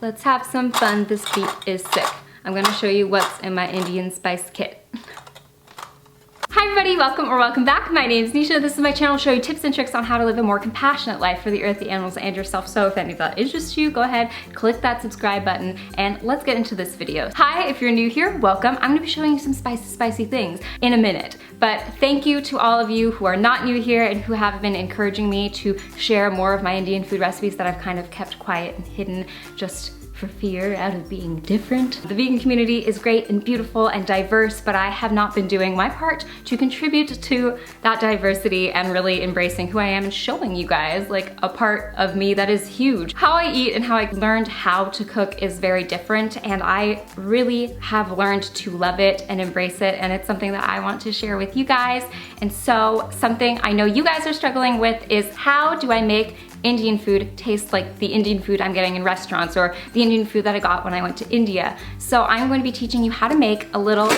let's have some fun. This beat is sick. I'm gonna show you what's in my Indian spice kit. Hi everybody, welcome back. My name is Nisha. This is my channel to show you tips and tricks on how to live a more compassionate life for the earth, the animals, and yourself. So if any of that interests you, go ahead, click that subscribe button, and let's get into this video. Hi, if you're new here, welcome. I'm gonna be showing you some spicy things in a minute. But thank you to all of you who are not new here and who have been encouraging me to share more of my Indian food recipes that I've kind of kept quiet and hidden just for fear out of being different. The vegan community is great and beautiful and diverse, but I have not been doing my part to contribute to that diversity and really embracing who I am and showing you guys like a part of me that is huge. How I eat and how I learned how to cook is very different, and I really have learned to love it and embrace it, and it's something that I want to share with you guys. And so something I know you guys are struggling with is, how do I make Indian food tastes like the Indian food I'm getting in restaurants or the Indian food that I got when I went to India? So I'm going to be teaching you how to make a little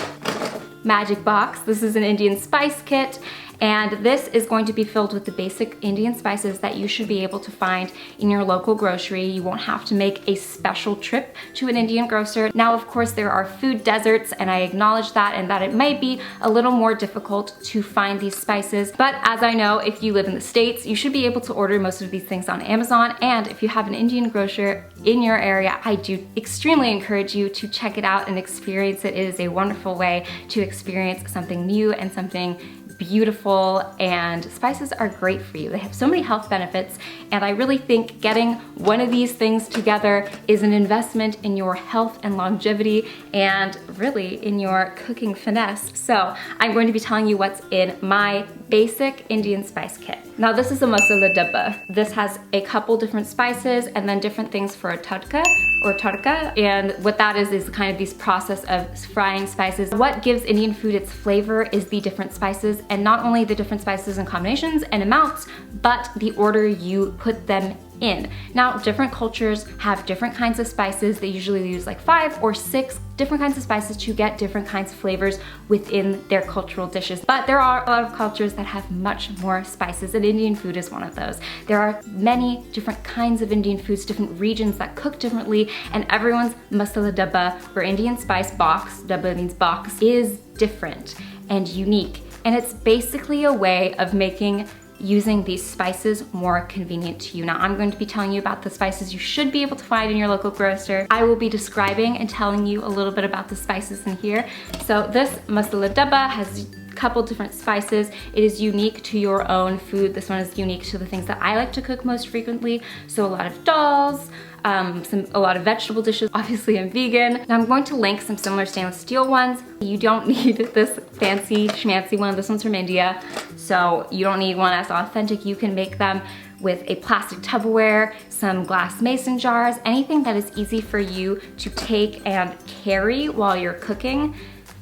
magic box. This is an Indian spice kit, and this is going to be filled with the basic Indian spices that you should be able to find in your local grocery. You won't have to make a special trip to an Indian grocer. Now, of course, there are food deserts, and I acknowledge that, and that it might be a little more difficult to find these spices. But as I know, if you live in the States, you should be able to order most of these things on Amazon. And if you have an Indian grocer in your area, I do extremely encourage you to check it out and experience it. It is a wonderful way to experience something new and something beautiful, and spices are great for you. They have so many health benefits, and I really think getting one of these things together is an investment in your health and longevity, and really in your cooking finesse. So I'm going to be telling you what's in my basic Indian spice kit. Now, this is a masala dabba. This has a couple different spices and then different things for a tadka or tadka, and what that is kind of this process of frying spices. What gives Indian food its flavor is the different spices, and not only the different spices and combinations and amounts, but the order you put them in. Now, different cultures have different kinds of spices. They usually use like 5 or 6 different kinds of spices to get different kinds of flavors within their cultural dishes. But there are a lot of cultures that have much more spices, and Indian food is one of those. There are many different kinds of Indian foods, different regions that cook differently, and everyone's masala dabba, or Indian spice box, dabba means box, is different and unique. And it's basically a way of making using these spices more convenient to you. Now, I'm going to be telling you about the spices you should be able to find in your local grocer. I will be describing and telling you a little bit about the spices in here. So this masala dabba has a couple different spices. It is unique to your own food. This one is unique to the things that I like to cook most frequently. So a lot of dals, a lot of vegetable dishes. Obviously, I'm vegan. Now, I'm going to link some similar stainless steel ones. You don't need this fancy schmancy one. This one's from India, so you don't need one that's authentic. You can make them with a plastic Tupperware, some glass mason jars, anything that is easy for you to take and carry while you're cooking.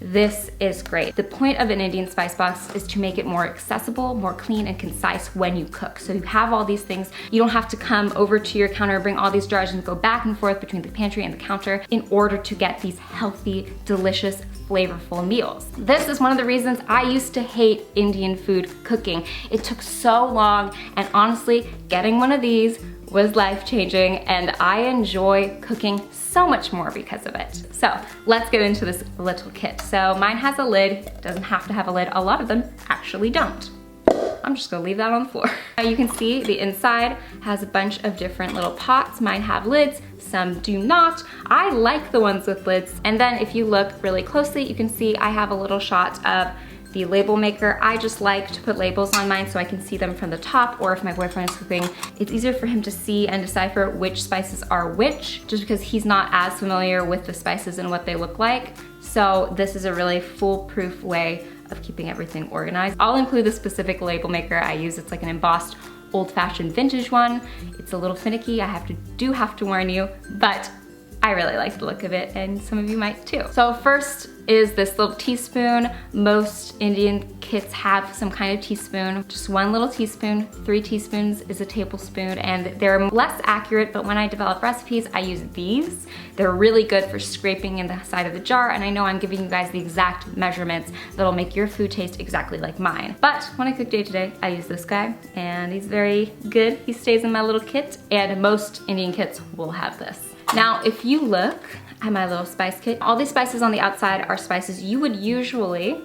This is great. The point of an Indian spice box is to make it more accessible, more clean and concise when you cook. So you have all these things. You don't have to come over to your counter, bring all these jars and go back and forth between the pantry and the counter in order to get these healthy, delicious, flavorful meals. This is one of the reasons I used to hate Indian food cooking. It took so long, and honestly, getting one of these was life-changing, and I enjoy cooking so much more because of it. So let's get into this little kit. So mine has a lid. It doesn't have to have a lid. A lot of them actually don't. I'm just gonna leave that on the floor. You can see the inside has a bunch of different little pots. Mine have lids, some do not. I like the ones with lids. And then if you look really closely, you can see I have a little shot of the label maker. I just like to put labels on mine so I can see them from the top, or if my boyfriend is cooking, it's easier for him to see and decipher which spices are which, just because he's not as familiar with the spices and what they look like. So this is a really foolproof way of keeping everything organized. I'll include the specific label maker I use. It's like an embossed old-fashioned vintage one. It's a little finicky, I do have to warn you, but I really like the look of it, and some of you might too. So first is this little teaspoon. Most Indian kits have some kind of teaspoon, just 1 little teaspoon. 3 teaspoons is a tablespoon, and they're less accurate, but when I develop recipes, I use these. They're really good for scraping in the side of the jar, and I know I'm giving you guys the exact measurements that'll make your food taste exactly like mine. But when I cook day to day, I use this guy, and he's very good. He stays in my little kit, and most Indian kits will have this. Now, if you look at my little spice kit, all these spices on the outside are spices you would usually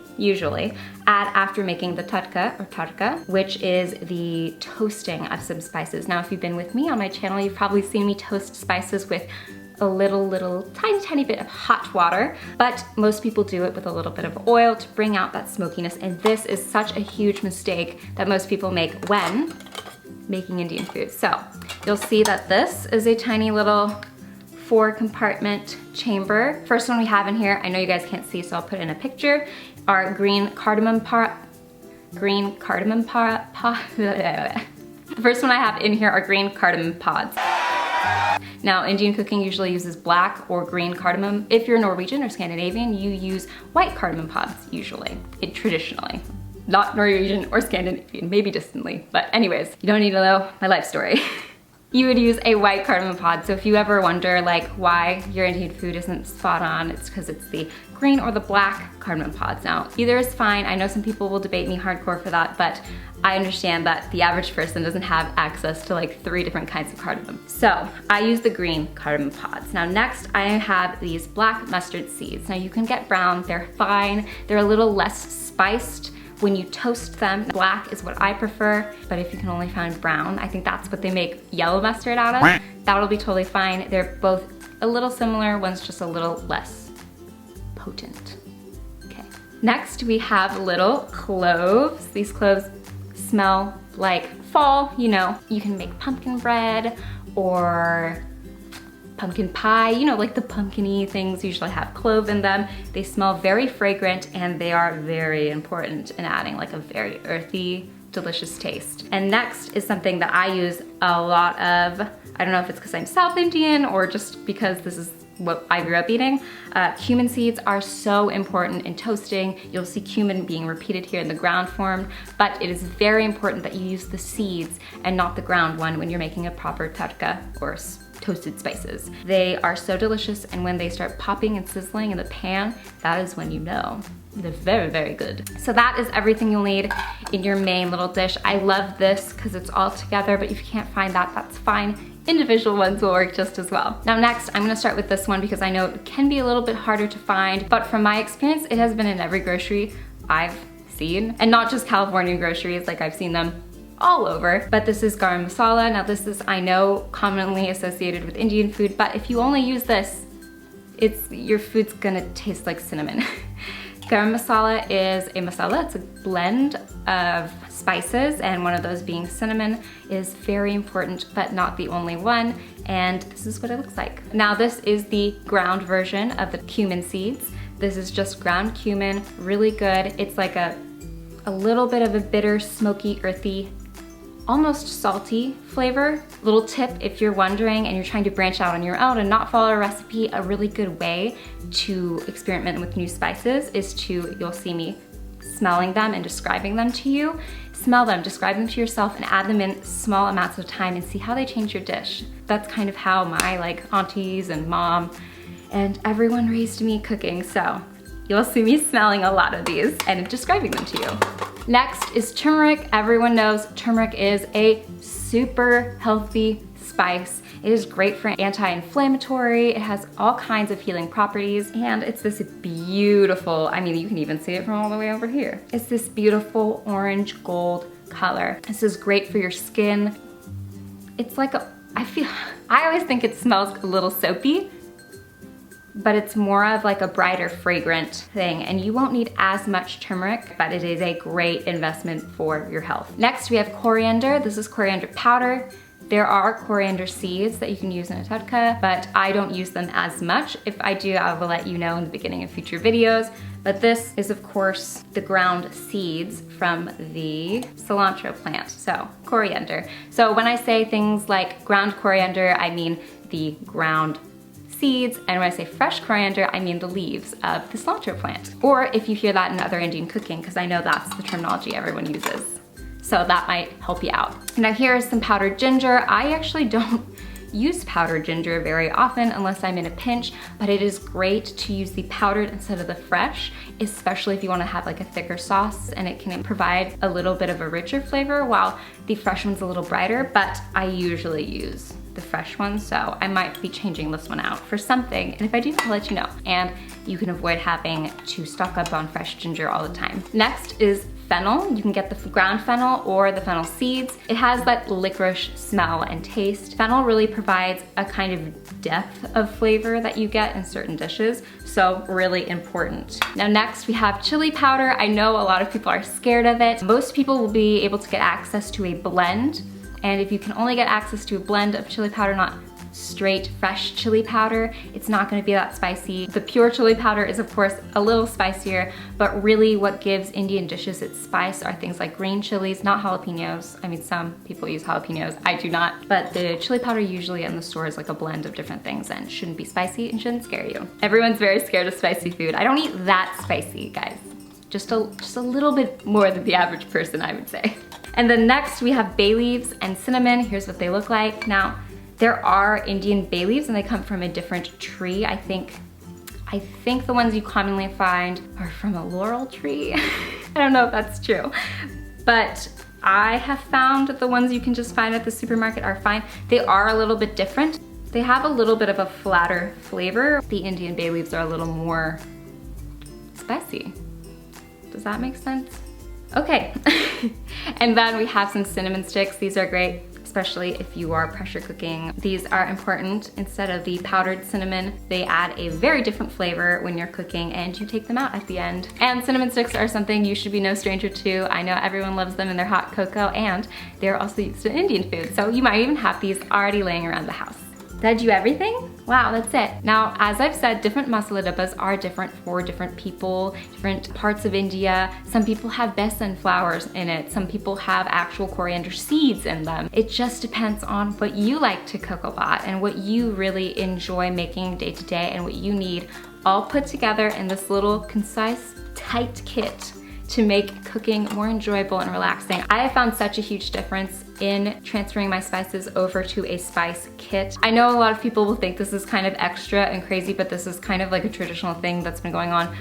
add after making the tadka, which is the toasting of some spices. Now, if you've been with me on my channel, you've probably seen me toast spices with a little tiny bit of hot water, but most people do it with a little bit of oil to bring out that smokiness, and this is such a huge mistake that most people make when making Indian food. So you'll see that this is a tiny little 4-compartment chamber. First one we have in here, I know you guys can't see, so I'll put in a picture, are green cardamom pod. The first one I have in here are green cardamom pods. Now, Indian cooking usually uses black or green cardamom. If you're Norwegian or Scandinavian, you use white cardamom pods usually, traditionally. Not Norwegian or Scandinavian, maybe distantly, but anyways, you don't need to know my life story. You would use a white cardamom pod. So if you ever wonder like why your Indian food isn't spot on, it's because it's the green or the black cardamom pods. Now, either is fine. I know some people will debate me hardcore for that, but I understand that the average person doesn't have access to like 3 different kinds of cardamom. So I use the green cardamom pods. Now next I have these black mustard seeds. Now you can get brown, they're fine. They're a little less spiced when you toast them. Black is what I prefer, but if you can only find brown, I think that's what they make yellow mustard out of. That'll be totally fine. They're both a little similar, one's just a little less potent. Okay. Next we have little cloves. These cloves smell like fall, you know. You can make pumpkin bread or pumpkin pie, you know, like the pumpkin-y things usually have clove in them. They smell very fragrant and they are very important in adding like a very earthy, delicious taste. And next is something that I use a lot of. I don't know if it's because I'm South Indian or just because this is what I grew up eating. Cumin seeds are so important in toasting. You'll see cumin being repeated here in the ground form, but it is very important that you use the seeds and not the ground one when you're making a proper tadka or toasted spices. They are so delicious, and when they start popping and sizzling in the pan, that is when you know they're very, very good. So that is everything you'll need in your main little dish. I love this because it's all together, but if you can't find that, that's fine. Individual ones will work just as well. Now next, I'm gonna start with this one because I know it can be a little bit harder to find, but from my experience, it has been in every grocery I've seen, and not just California groceries, like I've seen them all over. But this is Garam Masala. Now this is, I know, commonly associated with Indian food, but if you only use this, your food's gonna taste like cinnamon. Garam Masala is a masala. It's a blend of spices, and one of those being cinnamon is very important, but not the only one. And this is what it looks like. Now this is the ground version of the cumin seeds. This is just ground cumin, really good. It's like a little bit of a bitter, smoky, earthy, almost salty flavor. Little tip if you're wondering and you're trying to branch out on your own and not follow a recipe, a really good way to experiment with new spices is to, you'll see me smelling them and describing them to you. Smell them, describe them to yourself, and add them in small amounts of time and see how they change your dish. That's kind of how my aunties and mom and everyone raised me cooking, so you'll see me smelling a lot of these and describing them to you. Next is turmeric. Everyone knows turmeric is a super healthy spice. It is great for anti-inflammatory. It has all kinds of healing properties, and it's this beautiful, I mean, you can even see it from all the way over here. It's this beautiful orange gold color. This is great for your skin. It's like I always think it smells a little soapy, but it's more of like a brighter, fragrant thing, and you won't need as much turmeric, but it is a great investment for your health. Next, we have coriander. This is coriander powder. There are coriander seeds that you can use in a tadka, but I don't use them as much. If I do, I will let you know in the beginning of future videos. But this is, of course, the ground seeds from the cilantro plant, so coriander. So when I say things like ground coriander, I mean the ground seeds, and when I say fresh coriander, I mean the leaves of the cilantro plant. Or if you hear that in other Indian cooking, because I know that's the terminology everyone uses. So that might help you out. Now here is some powdered ginger. I actually don't use powdered ginger very often unless I'm in a pinch, but it is great to use the powdered instead of the fresh, especially if you want to have like a thicker sauce, and it can provide a little bit of a richer flavor while the fresh one's a little brighter, but I usually use the fresh ones, so I might be changing this one out for something, and if I do, I'll let you know. And you can avoid having to stock up on fresh ginger all the time. Next is fennel. You can get the ground fennel or the fennel seeds. It has that licorice smell and taste. Fennel really provides a kind of depth of flavor that you get in certain dishes, so really important. Now next we have chili powder. I know a lot of people are scared of it. Most people will be able to get access to a blend, and if you can only get access to a blend of chili powder, not straight fresh chili powder, it's not going to be that spicy. The pure chili powder is of course a little spicier, but really what gives Indian dishes its spice are things like green chilies, not jalapenos. I mean, some people use jalapenos, I do not, but the chili powder usually in the store is like a blend of different things and shouldn't be spicy and shouldn't scare you. Everyone's very scared of spicy food. I don't eat that spicy, guys. Just a little bit more than the average person, I would say. And then next we have bay leaves and cinnamon. Here's what they look like. Now, there are Indian bay leaves and they come from a different tree. I think the ones you commonly find are from a laurel tree. I don't know if that's true, but I have found that the ones you can just find at the supermarket are fine. They are a little bit different. They have a little bit of a flatter flavor. The Indian bay leaves are a little more spicy. Does that make sense? Okay, and then we have some cinnamon sticks. These are great, especially if you are pressure cooking. These are important. Instead of the powdered cinnamon, they add a very different flavor when you're cooking, and you take them out at the end. And cinnamon sticks are something you should be no stranger to. I know everyone loves them in their hot cocoa, and they're also used in Indian food, so you might even have these already laying around the house. Did I do everything? Wow, that's it. Now, as I've said, different masala dabbas are different for different people, different parts of India. Some people have besan flowers in it. Some people have actual coriander seeds in them. It just depends on what you like to cook a lot and what you really enjoy making day to day and what you need all put together in this little concise, tight kit to make cooking more enjoyable and relaxing. I have found such a huge difference in transferring my spices over to a spice kit. I know a lot of people will think this is kind of extra and crazy, but this is kind of like a traditional thing that's been going on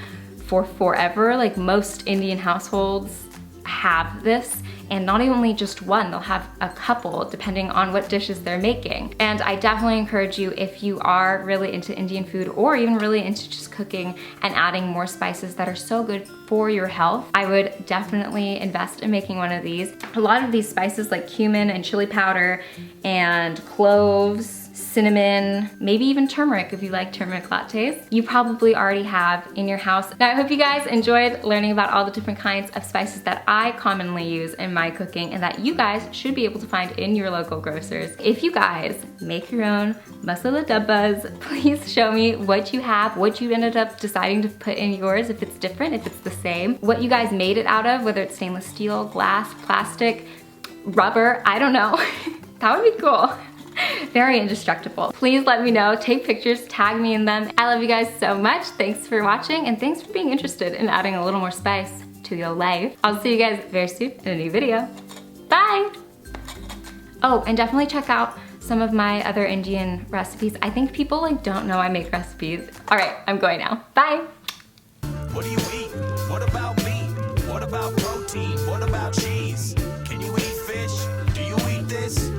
for forever. Like most Indian households have this, and not only just one, they'll have a couple depending on what dishes they're making. And I definitely encourage you, if you are really into Indian food or even really into just cooking and adding more spices that are so good for your health, I would definitely invest in making one of these. A lot of these spices like cumin and chili powder and cloves, cinnamon, maybe even turmeric if you like turmeric lattes, you probably already have in your house. Now, I hope you guys enjoyed learning about all the different kinds of spices that I commonly use in my cooking and that you guys should be able to find in your local grocers. If you guys make your own masala dabbas, please show me what you have, what you ended up deciding to put in yours, if it's different, if it's the same, what you guys made it out of, whether it's stainless steel, glass, plastic, rubber, I don't know. That would be cool. Very indestructible. Please let me know, take pictures, tag me in them. I love you guys so much. Thanks for watching and thanks for being interested in adding a little more spice to your life. I'll see you guys very soon in a new video. Bye! Oh, and definitely check out some of my other Indian recipes. I think people like don't know I make recipes. All right, I'm going now. Bye! What do you eat? What about meat? What about protein? What about cheese? Can you eat fish? Do you eat this?